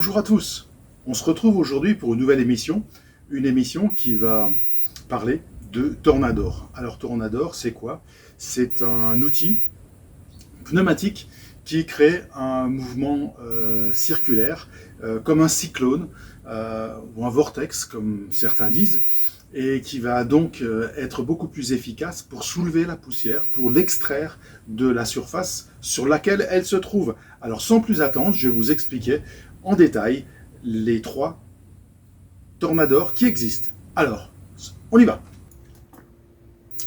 Bonjour à tous, on se retrouve aujourd'hui pour une nouvelle émission, une émission qui va parler de Tornador. Alors Tornador, c'est quoi? C'est un outil pneumatique qui crée un mouvement circulaire, comme un cyclone ou un vortex, comme certains disent, et qui va donc être beaucoup plus efficace pour soulever la poussière, pour l'extraire de la surface sur laquelle elle se trouve. Alors sans plus attendre, je vais vous expliquer en détail les 3 Tornador qui existent. Alors, on y va.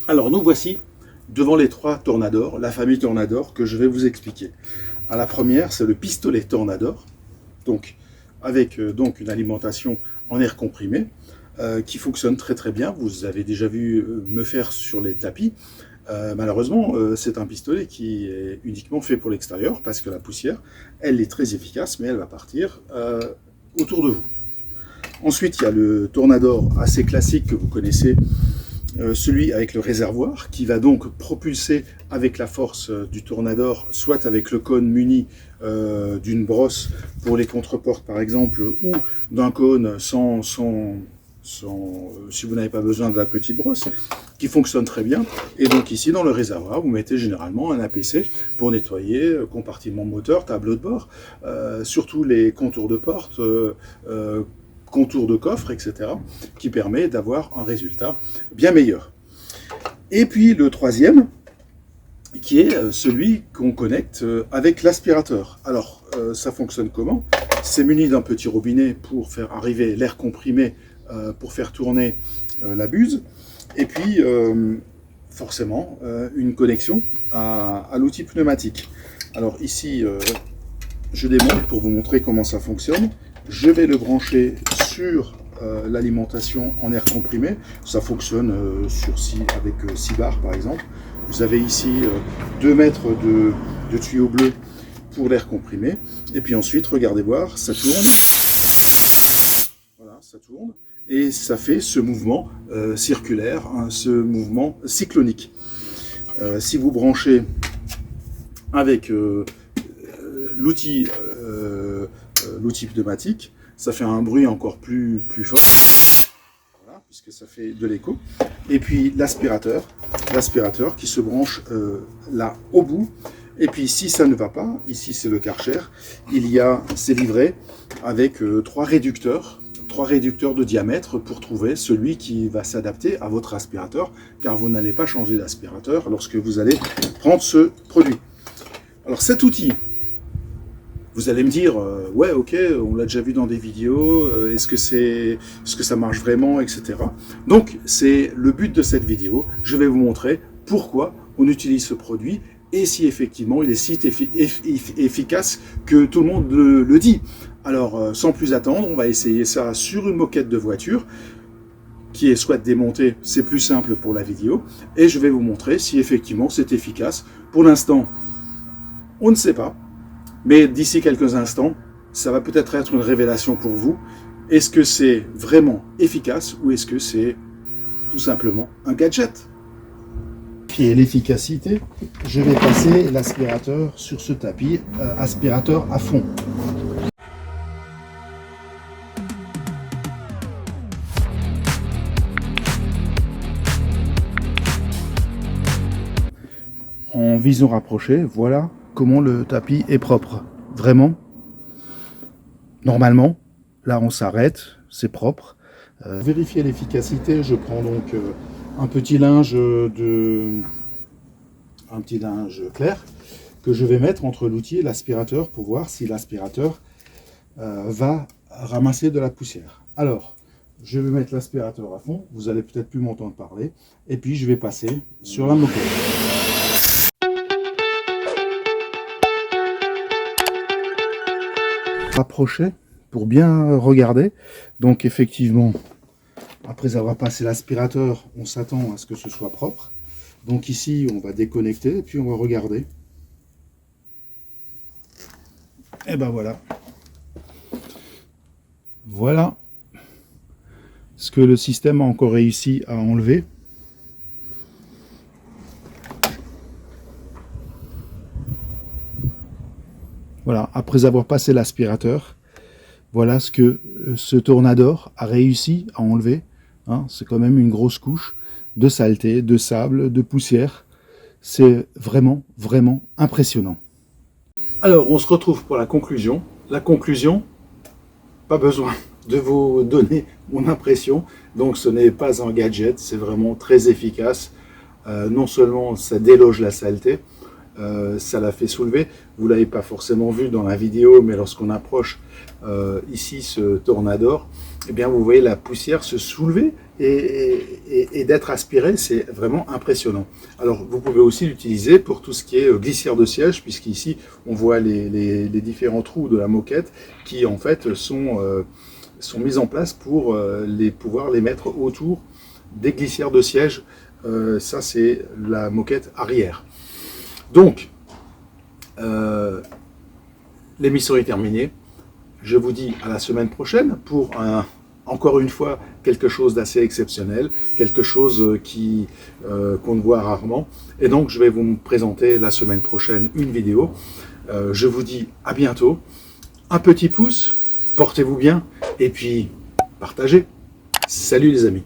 Alors nous voici devant les 3 Tornador, la famille Tornador que je vais vous expliquer. À la première, c'est le pistolet Tornador, donc avec donc une alimentation en air comprimé qui fonctionne très très bien. Vous avez déjà vu me faire sur les tapis. Malheureusement, c'est un pistolet qui est uniquement fait pour l'extérieur parce que la poussière, elle est très efficace, mais elle va partir autour de vous. Ensuite, il y a le Tornador assez classique que vous connaissez, celui avec le réservoir, qui va donc propulser avec la force du Tornador, soit avec le cône muni d'une brosse pour les contreportes par exemple, ou d'un cône si vous n'avez pas besoin de la petite brosse, qui fonctionne très bien. Et donc ici dans le réservoir, vous mettez généralement un APC pour nettoyer compartiment moteur, tableau de bord, surtout les contours de porte, contours de coffre, etc., qui permet d'avoir un résultat bien meilleur. Et puis le troisième, qui est celui qu'on connecte avec l'aspirateur. Alors, ça fonctionne comment? C'est muni d'un petit robinet pour faire arriver l'air comprimé, pour faire tourner la buse, et puis forcément une connexion à l'outil pneumatique. Alors ici, je démonte pour vous montrer comment ça fonctionne. Je vais le brancher sur l'alimentation en air comprimé. Ça fonctionne avec 6 barres par exemple. Vous avez ici 2 mètres de tuyau bleu pour l'air comprimé. Et puis ensuite, regardez voir, ça tourne. Voilà, ça tourne. Et ça fait ce mouvement circulaire, hein, ce mouvement cyclonique. Si vous branchez avec l'outil pneumatique, ça fait un bruit encore plus fort, voilà, puisque ça fait de l'écho. Et puis l'aspirateur qui se branche là au bout. Et puis si ça ne va pas, ici c'est le Karcher, c'est livré avec 3 réducteurs de diamètre pour trouver celui qui va s'adapter à votre aspirateur, car vous n'allez pas changer d'aspirateur lorsque vous allez prendre ce produit. Alors cet outil, vous allez me dire, ouais, ok, on l'a déjà vu dans des vidéos, est-ce que ça marche vraiment, etc. Donc, c'est le but de cette vidéo. Je vais vous montrer pourquoi on utilise ce produit et si effectivement il est si efficace que tout le monde le dit. Alors, sans plus attendre, on va essayer ça sur une moquette de voiture qui est soit démontée, c'est plus simple pour la vidéo, et je vais vous montrer si effectivement c'est efficace. Pour l'instant, on ne sait pas. Mais d'ici quelques instants, ça va peut-être être une révélation pour vous. Est-ce que c'est vraiment efficace ou est-ce que c'est tout simplement un gadget? Et l'efficacité, je vais passer l'aspirateur sur ce tapis, aspirateur à fond. En vision rapprochée, voilà comment le tapis est propre. Vraiment, normalement, là on s'arrête, c'est propre. Vérifier l'efficacité, je prends donc un petit linge clair que je vais mettre entre l'outil et l'aspirateur pour voir si l'aspirateur va ramasser de la poussière. Alors, je vais mettre l'aspirateur à fond, vous allez peut-être plus m'entendre parler, et puis je vais passer sur la moquette. Rapprocher pour bien regarder. Donc effectivement, après avoir passé l'aspirateur, on s'attend à ce que ce soit propre. Donc ici, on va déconnecter et puis on va regarder. Et ben voilà. Voilà ce que le système a encore réussi à enlever. Voilà, après avoir passé l'aspirateur, Voilà ce que ce Tornador a réussi à enlever. Hein, c'est quand même une grosse couche de saleté, de sable, de poussière. C'est vraiment, vraiment impressionnant. Alors, on se retrouve pour la conclusion. La conclusion, pas besoin de vous donner mon impression. Donc, ce n'est pas un gadget, c'est vraiment très efficace. Non seulement ça déloge la saleté, ça la fait soulever. Vous ne l'avez pas forcément vu dans la vidéo, mais lorsqu'on approche ici ce Tornador, eh bien, vous voyez la poussière se soulever et d'être aspirée, c'est vraiment impressionnant. Alors, vous pouvez aussi l'utiliser pour tout ce qui est glissière de siège, puisqu'ici, on voit les différents trous de la moquette qui, en fait, sont mis en place pour pouvoir les mettre autour des glissières de siège. Ça, c'est la moquette arrière. Donc, l'émission est terminée. Je vous dis à la semaine prochaine pour encore une fois quelque chose d'assez exceptionnel, quelque chose qu'on ne voit rarement. Et donc, je vais vous présenter la semaine prochaine une vidéo. Je vous dis à bientôt. Un petit pouce, portez-vous bien et puis partagez. Salut les amis.